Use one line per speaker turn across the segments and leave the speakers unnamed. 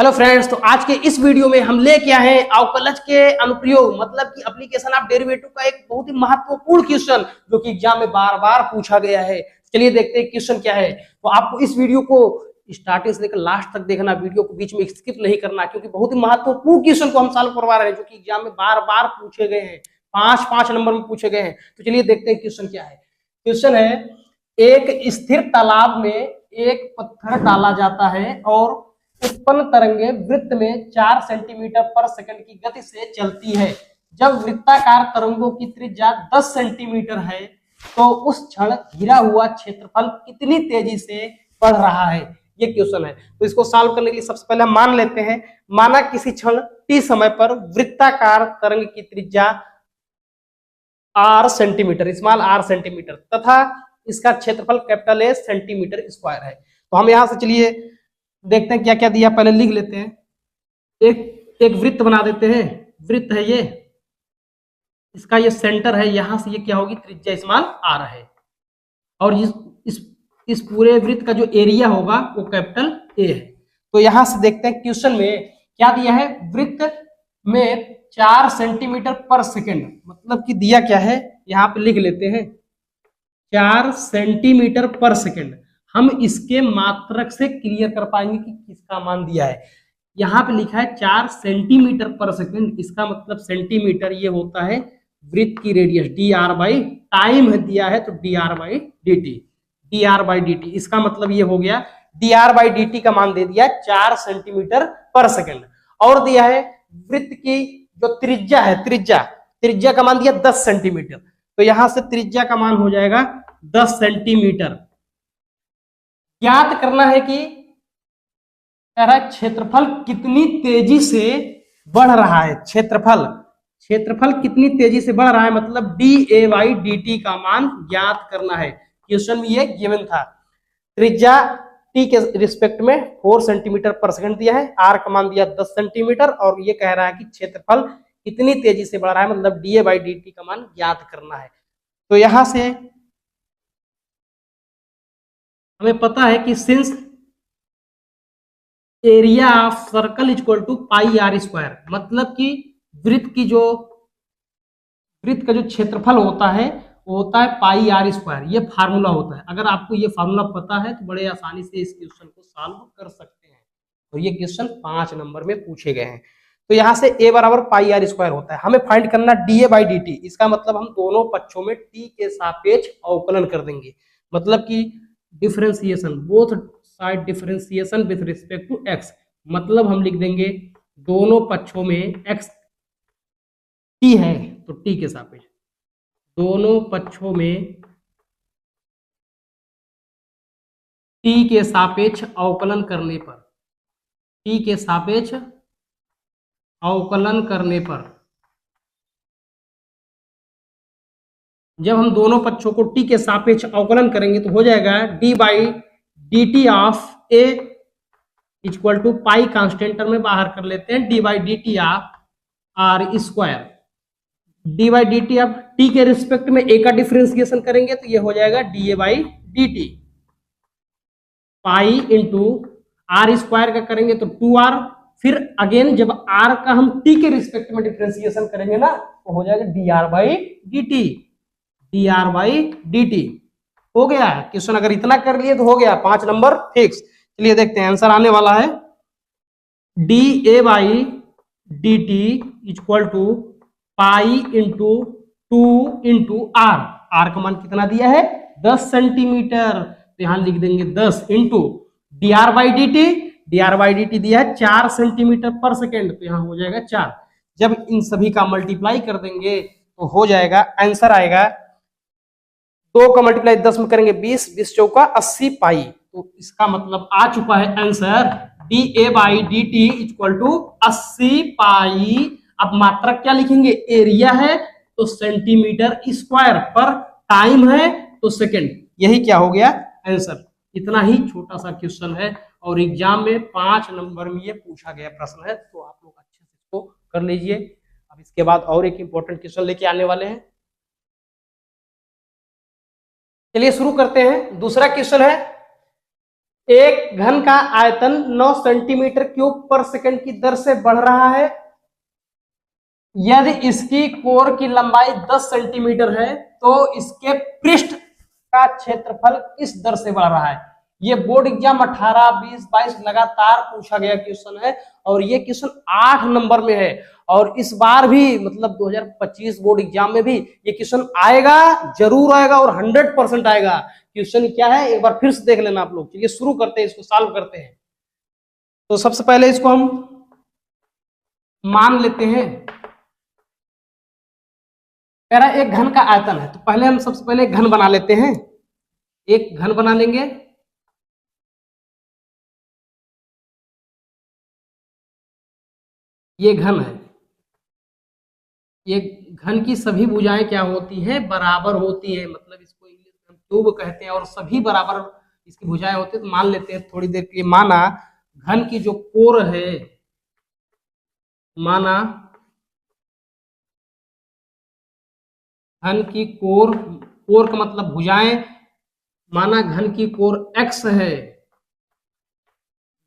Hello friends, तो आज के इस वीडियो में हम लेके आए हैं अवकलज के अनुप्रयोग मतलब कि एप्लीकेशन ऑफ डेरिवेटिव का एक बहुत ही महत्वपूर्ण क्वेश्चन जो कि एग्जाम में बार बार पूछा गया है। चलिए देखते हैं क्वेश्चन क्या है। तो आपको इस वीडियो को स्टार्टिंग से लेकर लास्ट तक देखना, वीडियो को बीच में स्किप नहीं करना, क्योंकि बहुत ही महत्वपूर्ण क्वेश्चन को हम सॉल्व करवा रहे हैं जो कि एग्जाम में बार बार पूछे गए हैं, 5-5 नंबर में पूछे गए हैं। तो चलिए देखते हैं क्वेश्चन क्या है। क्वेश्चन है, एक स्थिर तालाब में एक पत्थर डाला जाता है और उत्पन्न तरंगे वृत्त में 4 सेंटीमीटर पर सेकंड की गति से चलती है। जब वृत्ताकार तरंगों की त्रिज्या 10 सेंटीमीटर है तो उस क्षण घिरा हुआ क्षेत्रफल कितनी तेजी से बढ़ रहा है। ये क्वेश्चन है। तो इसको सॉल्व करने के लिए सबसे पहले हम मान लेते हैं, माना किसी क्षण t समय पर वृत्ताकार तरंग की त्रिज्या r centimetre, small r centimetre तथा इसका क्षेत्रफल कैपिटल A सेंटीमीटर स्क्वायर है। तो हम यहां से चलिए देखते हैं क्या क्या दिया, पहले लिख लेते हैं। एक वृत्त बना देते हैं। वृत्त है ये, इसका ये सेंटर है, यहां से ये क्या होगी, त्रिज्या स्मॉल r है और इस पूरे वृत्त का जो एरिया होगा वो कैपिटल A है। तो यहां से देखते हैं क्वेश्चन में क्या दिया है। वृत्त में 4 सेंटीमीटर पर सेकंड, मतलब कि दिया क्या है, यहां पे लिख लेते हैं 4 सेंटीमीटर पर सेकंड। हम इसके मात्रक से क्लियर कर पाएंगे कि किसका मान दिया है। यहाँ पे लिखा है 4 सेंटीमीटर पर सेकंड, इसका मतलब सेंटीमीटर ये होता है वृत्त की रेडियस dr बाई टाइम है दिया है तो dr बाई dt, इसका मतलब ये हो गया dr बाई dt का मान दे दिया 4 सेंटीमीटर पर सेकंड। और दिया है वृत्त की जो त्रिज्या है, त्रिज्या का मान दिया 10 सेंटीमीटर। तो यहां से त्रिज्या का मान हो जाएगा 10 सेंटीमीटर। ज्ञात करना है कि क्षेत्रफल कितनी तेजी से बढ़ रहा है। क्षेत्रफल कितनी तेजी से बढ़ रहा है मतलब dA बाई dt का मान ज्ञात करना है। क्वेश्चन में ये गिवन था। त्रिज्या t के रिस्पेक्ट में 4 सेंटीमीटर पर सेकंड दिया है, r का मान दिया 10 सेंटीमीटर और ये कह रहा है कि क्षेत्रफल कितनी तेजी से बढ़ रहा है मतलब dA बाई dt का मान ज्ञात करना है। तो यहां से हमें पता है कि since area of circle equal to pi r square, मतलब कि वृत्त का जो क्षेत्रफल होता है वो होता है पाई आर स्क्वायर। ये फार्मूला होता है। अगर आपको ये फार्मूला पता है तो बड़े आसानी से इस क्वेश्चन को सॉल्व कर सकते हैं। और ये क्वेश्चन 5 नंबर में पूछे गए हैं। तो यहाँ से a बराबर पाई आर स्क्वायर होता है। हमें फाइंड करना dA बाई dt, इसका मतलब हम दोनों पक्षों में t के सापेक्ष अवकलन कर देंगे, मतलब कि differentiation, both side differentiation with respect to x, मतलब हम लिख देंगे दोनों पक्षों में x t है तो t के सापेक्ष, दोनों पक्षों में t के सापेक्ष अवकलन करने पर, t के सापेक्ष अवकलन करने पर जब हम दोनों पक्षों को t के सापेक्ष अवकलन करेंगे तो हो जाएगा d by dt of a equal to pi constant term में बाहर कर लेते हैं d by dt of r square. d by dt अब t के रिस्पेक्ट में a का डिफरेंशिएशन करेंगे तो ये हो जाएगा dA by dt, pi into r square का करेंगे तो 2r, फिर अगेन जब r का हम t के रिस्पेक्ट में डिफरेंशिएशन करेंगे ना तो हो जाएगा dr बाई dt। हो गया क्वेश्चन, अगर इतना कर लिए तो हो गया 5 नंबर फिक्स। चलिए देखते हैं आंसर आने वाला है dA by dt equal to pi into 2 into r का मान कितना दिया है 10 सेंटीमीटर, तो यहां लिख देंगे 10 इंटू dr बाई dt दिया है 4 सेंटीमीटर पर सेकेंड, तो यहां हो जाएगा 4। जब इन सभी का मल्टीप्लाई कर देंगे तो हो जाएगा, आंसर आएगा 2 का मल्टीप्लाई 10 में करेंगे 20, 20 चौका 80 पाई। तो इसका मतलब आ चुका है answer dA by dt equal to 80 pi. अब मात्रक क्या लिखेंगे, एरिया है तो सेंटीमीटर स्क्वायर, पर टाइम है तो सेकंड, यही क्या हो गया आंसर। इतना ही छोटा सा क्वेश्चन है और एग्जाम में 5 नंबर में ये पूछा गया प्रश्न है, तो आप लोग अच्छे से इसको कर लीजिए। अब इसके बाद और एक इंपॉर्टेंट क्वेश्चन लेके आने वाले हैं। चलिए शुरू करते हैं। दूसरा क्वेश्चन है, एक घन का आयतन 9 सेंटीमीटर क्यूब पर सेकंड की दर से बढ़ रहा है यदि इसकी कोर की लंबाई 10 सेंटीमीटर है तो इसके पृष्ठ का क्षेत्रफल किस दर से बढ़ रहा है। ये बोर्ड एग्जाम 18, 20, 22 लगातार पूछा गया क्वेश्चन है और ये क्वेश्चन 8 नंबर में है और इस बार भी मतलब 2025 बोर्ड एग्जाम में भी ये क्वेश्चन आएगा, जरूर आएगा और 100% आएगा। क्वेश्चन क्या है एक बार फिर से देख लेना आप लोग। चलिए शुरू करते हैं, इसको सॉल्व करते हैं। तो सबसे पहले इसको हम मान लेते हैं, कह रहा है एक घन का आयतन है, तो पहले हम सबसे पहले एक घन बना लेते हैं। एक घन बना लेंगे, ये घन है। ये घन की सभी भुजाएं क्या होती हैं, बराबर होती हैं, मतलब इसको इंग्लिश में हम क्यूब कहते हैं और सभी बराबर इसकी भुजाएं होती है। तो मान लेते हैं थोड़ी देर के लिए, माना घन की जो कोर है, माना घन की कोर, कोर का मतलब भुजाएं, माना घन की कोर x है,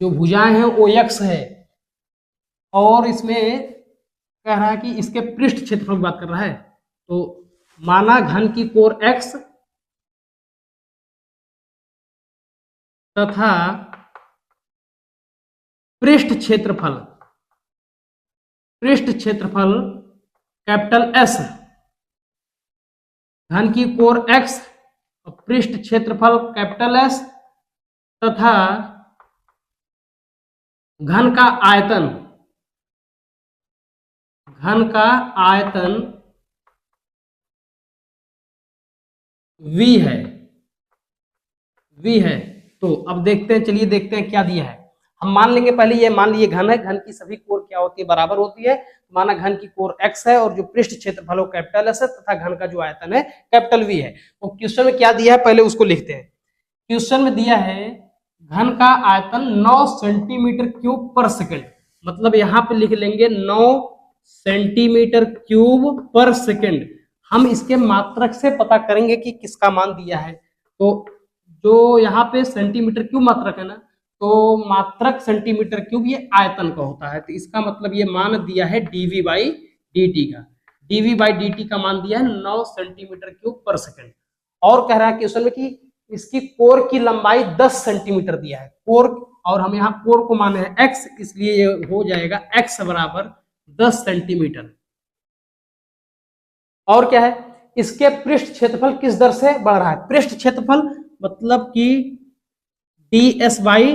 जो भुजाएं हैं वो x है और इसमें कह रहा है कि इसके पृष्ठ क्षेत्रफल की बात कर रहा है। तो माना घन की कोर x तथा पृष्ठ क्षेत्रफल, पृष्ठ क्षेत्रफल कैपिटल S, घन की कोर x और पृष्ठ क्षेत्रफल कैपिटल S तथा घन का आयतन, घन का आयतन V है, V है। तो अब देखते हैं, चलिए देखते हैं क्या दिया है। हम मान लेंगे पहले, ये मान लिए घन है, घन की सभी कोर क्या होती है, बराबर होती है। माना घन की कोर x है और जो पृष्ठ क्षेत्रफल हो कैपिटल S है तथा घन का जो आयतन है कैपिटल V है। तो क्वेश्चन में क्या दिया है पहले उसको लिखते हैं। क्वेश्चन में दिया है घन का आयतन 9 सेंटीमीटर क्यूब पर सेकंड, मतलब यहाँ पे लिख लेंगे 9 सेंटीमीटर क्यूब पर सेकंड। हम इसके मात्रक से पता करेंगे कि किसका मान दिया है। तो जो यहाँ पे सेंटीमीटर क्यूब मात्रक है ना, तो मात्रक सेंटीमीटर क्यूब ये आयतन का होता है, तो इसका मतलब ये मान दिया है dv बाई dt का। dv बाई dt का मान दिया है 9 सेंटीमीटर क्यूब पर सेकंड और कह रहा है क्वेश्चन में कि इसकी कोर की लंबाई 10 सेंटीमीटर दिया है, कोर, और हम यहाँ कोर को माने हैं x, इसलिए ये हो जाएगा x बराबर 10 सेंटीमीटर। और क्या है, इसके पृष्ठ क्षेत्रफल किस दर से बढ़ रहा है। पृष्ठ क्षेत्रफल मतलब कि ds बाई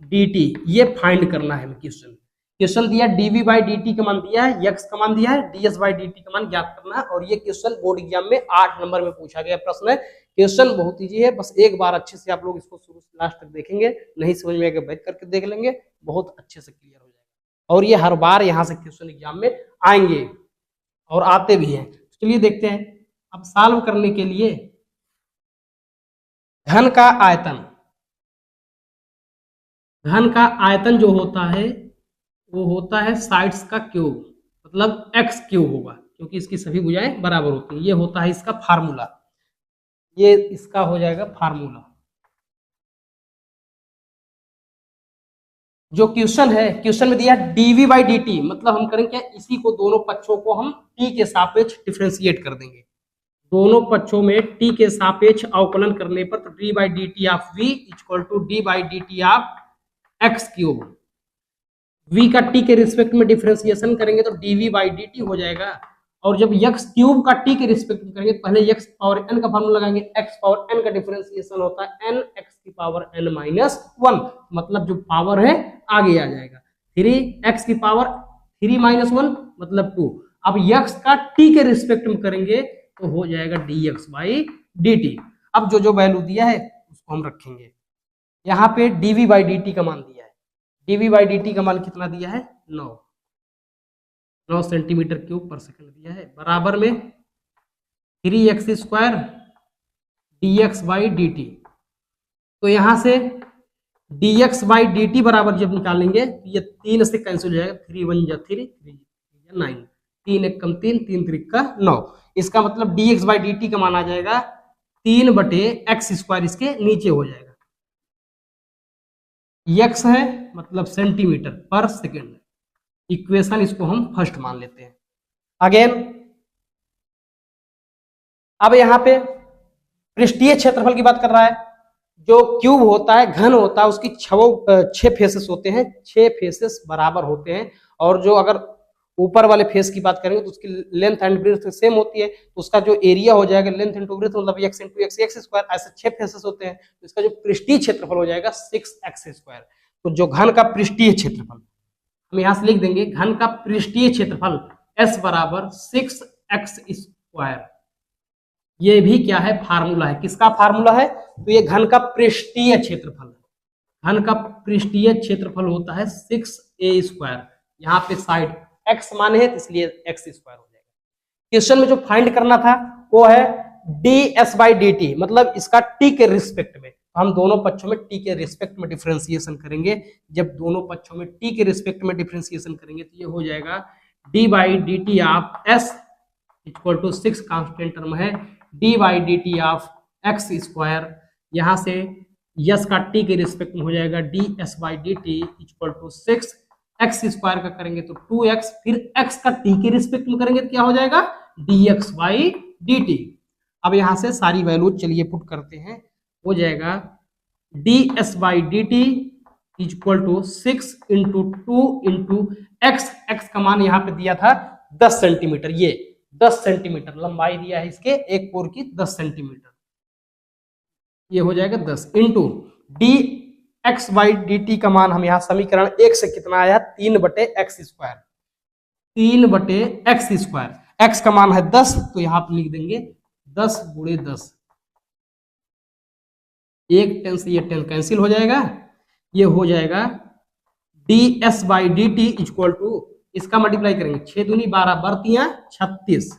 dt, ये फाइंड करना है। क्वेश्चन दिया dv बाई dt का मान दिया है, x का मान दिया है, ds बाई dt का मान ज्ञात करना है और ये क्वेश्चन बोर्ड एग्जाम में 8 नंबर में पूछा गया प्रश्न है। क्वेश्चन बहुत इजी है, बस एक बार अच्छे से आप लोग इसको शुरू से लास्ट तक देखेंगे, नहीं समझ में आएगा बैक करके देख लेंगे, बहुत अच्छे से क्लियर हो जाएगा। और ये हर बार यहाँ से क्वेश्चन एग्जाम में आएंगे और आते भी हैं। चलिए देखते हैं। अब सॉल्व करने के लिए घन का आयतन, घन का आयतन जो होता है वो होता है साइड्स का क्यूब, मतलब x क्यूब होगा क्योंकि इसकी सभी भुजाएं बराबर होती हैं। ये होता है इसका फार्मूला, ये इसका हो जाएगा फार्मूला। जो क्वेश्चन है, क्वेश्चन में दिया dv बाई dt, मतलब हम करेंगे क्या, इसी को दोनों पक्षों को हम t के सापेक्ष डिफरेंशिएट कर देंगे। दोनों पक्षों में t के सापेक्ष अवकलन करने पर तो d by dt of v equal to d by dt of x cube. v का t के रिस्पेक्ट में डिफरेंशिएशन करेंगे तो dv बाई dt हो जाएगा और जब x क्यूब का t के रिस्पेक्ट में करेंगे पहले x पावर n का फार्मूला लगाएंगे, x पावर n का डिफरेंशिएशन होता है n x की पावर n माइनस 1, मतलब जो पावर है आगे आ जाएगा। 3x की पावर 3 माइनस 1 मतलब 2। अब x का t के रिस्पेक्ट में करेंगे तो हो जाएगा dx बाई dt। अब जो जो वैल्यू दिया है उसको हम रखेंगे। यहाँ पे dv बाई dt का मान दिया है, dv बाई dt का मान कितना दिया है, 9 सेंटीमीटर क्यूब पर सेकंड दिया है, बराबर में 3x square dx by dt। तो यहाँ से dx बाई dt बराबर जब निकालेंगे तो ये 3 से कैंसिल हो जाएगा, 3 1 जा 3, 3 जा 9, 3 1 कम 3, 3 3 का 9। इसका मतलब dx बाई dt का मान आ जाएगा 3 बटे x स्क्वायर, इसके नीचे हो जाएगा। x है मतलब सेंटीमीटर पर सेकेंड। इक्वेशन इसको हम फर्स्ट मान लेते हैं। अगेन अब यहां पे पृष्ठीय क्षेत्रफल की बात कर रहा है। जो क्यूब होता है, घन होता है, उसकी 6 फेसेस होते हैं, 6 फेसेस बराबर होते हैं। और जो अगर ऊपर वाले फेस की बात करेंगे तो उसकी लेंथ एंड ब्रेड्थ सेम होती है, तो उसका जो एरिया हो जाएगा लेंथ इंटू ब्रेड्थ मतलब x इंटू एक्स स्क्वायर। ऐसे 6 फेसेस होते हैं, तो इसका जो पृष्ठीय क्षेत्रफल हो जाएगा 6x स्क्वायर। तो जो घन का पृष्ठीय क्षेत्रफल हम यहां से लिख देंगे, घन का पृष्ठीय क्षेत्रफल S बराबर 6x स्क्वायर। ये भी क्या है, फार्मूला है। किसका फार्मूला है? तो ये घन का पृष्ठीय क्षेत्रफल, घन का पृष्ठीय क्षेत्रफल होता है 6a स्क्वायर। यहाँ पे साइड x माने है इसलिए x स्क्वायर हो जाएगा। क्वेश्चन में जो फाइंड करना था वो है ds/dt, मतलब इसका t के रिस्पेक्ट में। हम दोनों पक्षों में t के रिस्पेक्ट में डिफरेंशिएशन करेंगे। जब दोनों पक्षों में t के रिस्पेक्ट में डिफरेंशिएशन करेंगे तो ये हो जाएगा d/dt of s equal to 6 constant term है d/dt ऑफ x स्क्वायर। यहां से यस का t के रिस्पेक्ट में हो जाएगा ds/dt equal to 6 x square का करेंगे तो 2x, फिर x का t के रिस्पेक्ट में करेंगे तो क्या हो जाएगा dx/dt। अब यहां से सारी वैल्यू चलिए पुट करते हैं, हो जाएगा ds/dt equal to 6 into 2 into x का मान यहाँ पे दिया था 10 सेंटीमीटर। ये 10 सेंटीमीटर लंबाई दिया है इसके, एक कोर की 10 सेंटीमीटर। ये हो जाएगा 10 इंटू dx/dt का मान हम यहाँ समीकरण 1 से कितना आया, 3/x square, 3/x square. x का मान है 10 तो यहाँ पे लिख देंगे 10 गुणे 10। एक 10 से ये 10 कैंसिल हो जाएगा। ये हो जाएगा ds/dt इक्वल टू, इसका मल्टीप्लाई करेंगे 6 दूनी 12 बरतियां 36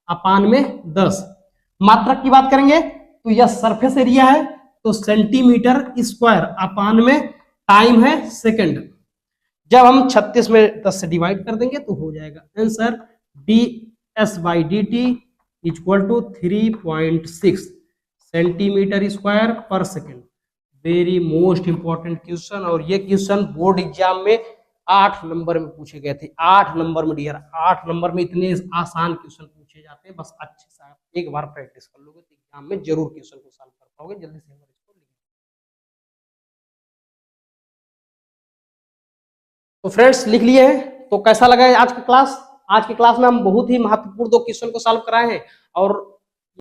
अपान में 10। मात्रक की बात करेंगे तो यह सरफेस एरिया है तो सेंटीमीटर स्क्वायर अपान में टाइम है सेकंड। जब हम 36 में 10 से डिवाइड कर देंगे तो हो जाएगा answer ds/dt equal to 3.6 centimetre square पर second. Very most important question, और ये क्वेश्चन बोर्ड एग्जाम में 8 नंबर में पूछे गए थे। 8 नंबर में डियर, 8 नंबर में इतने आसान क्वेश्चन पूछे जाते हैं। बस अच्छे से एक बार प्रैक्टिस कर लोगे तो एग्जाम में जरूर क्वेश्चन को सॉल्व कर पाओगे। जल्दी से इसको लिखो। तो फ्रेंड्स लिख लिए हैं, तो कैसा लगा आज की क्लास? आज की क्लास में हम बहुत ही महत्वपूर्ण 2 क्वेश्चन को सॉल्व कराए हैं और